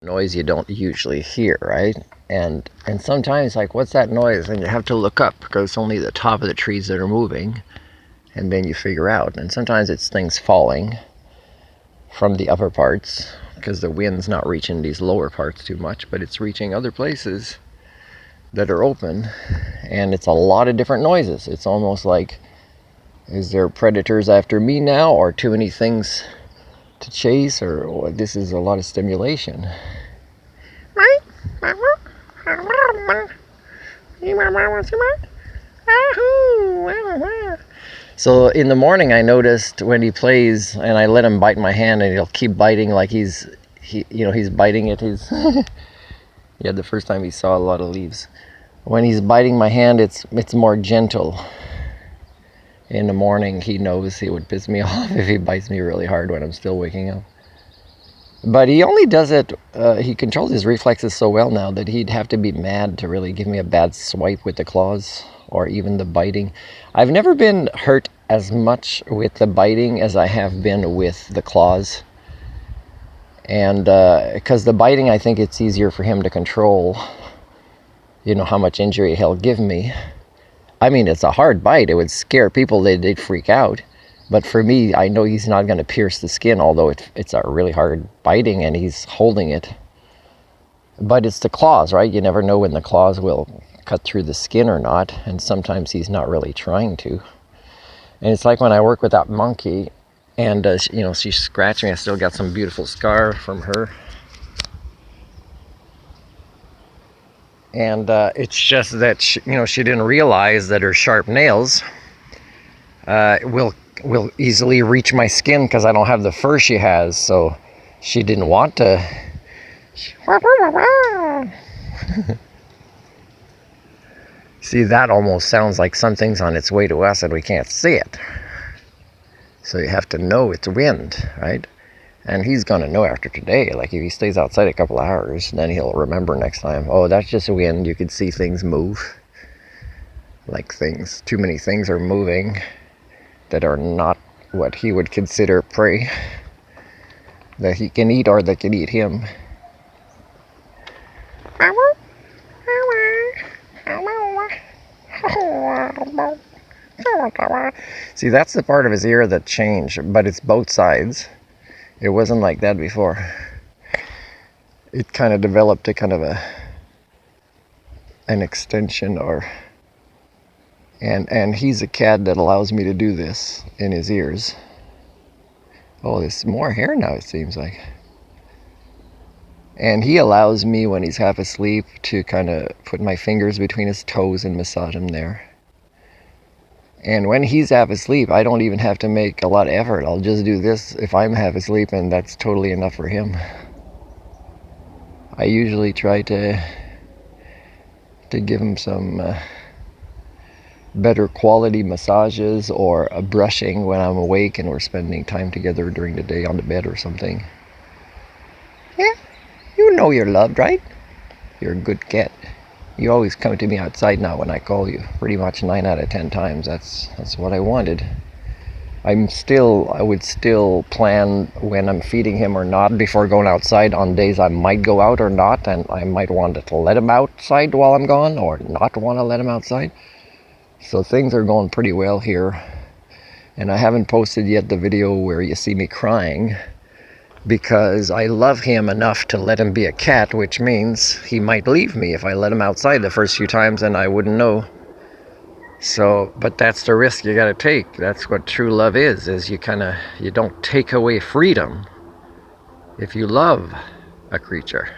Noise you don't usually hear, right? And sometimes, like, what's that noise? And you have to look up because it's only the top of the trees that are moving, and then you figure out. And sometimes it's things falling from the upper parts because the wind's not reaching these lower parts too much, but it's reaching other places that are open, and it's a lot of different noises. It's almost like, is there predators after me now, or too many things to chase, or this is a lot of stimulation. So in the morning I noticed when he plays and I let him bite my hand, and he'll keep biting like he's biting it. Yeah, the first time he saw a lot of leaves. When he's biting my hand, it's more gentle. In the morning, he knows he would piss me off if he bites me really hard when I'm still waking up. But he only does it, he controls his reflexes so well now that he'd have to be mad to really give me a bad swipe with the claws or even the biting. I've never been hurt as much with the biting as I have been with the claws. And because the biting, I think it's easier for him to control, how much injury he'll give me. I mean, it's a hard bite. It would scare people. They'd freak out. But for me, I know he's not going to pierce the skin, although it's a really hard biting and he's holding it. But it's the claws, right? You never know when the claws will cut through the skin or not. And sometimes he's not really trying to. And it's like when I work with that monkey and, she's scratching. I still got some beautiful scar from her. And it's just that she didn't realize that her sharp nails will easily reach my skin because I don't have the fur she has. So she didn't want to. See, that almost sounds like something's on its way to us and we can't see it. So you have to know it's wind, right? And he's going to know after today. Like, if he stays outside a couple hours, then he'll remember next time. Oh, that's just wind. You could see things move. Like too many things are moving that are not what he would consider prey. That he can eat or that can eat him. See, that's the part of his ear that changed, but it's both sides. It wasn't like that before. It kind of developed a kind of an extension and he's a cat that allows me to do this in his ears. Oh, there's more hair now, it seems like. And he allows me, when he's half asleep, to kind of put my fingers between his toes and massage him there. And when he's half asleep, I don't even have to make a lot of effort. I'll just do this if I'm half asleep, and that's totally enough for him. I usually try to give him some better quality massages or a brushing when I'm awake and we're spending time together during the day on the bed or something. Yeah, you know you're loved, right? You're a good cat. You always come to me outside now when I call you. Pretty much 9 out of 10 times. That's what I wanted. I would still plan when I'm feeding him or not before going outside on days I might go out or not, and I might want to let him outside while I'm gone or not want to let him outside. So things are going pretty well here. And I haven't posted yet the video where you see me crying, because I love him enough to let him be a cat, which means he might leave me if I let him outside the first few times and I wouldn't know. So, but that's the risk you gotta take. That's what true love is you don't take away freedom if you love a creature.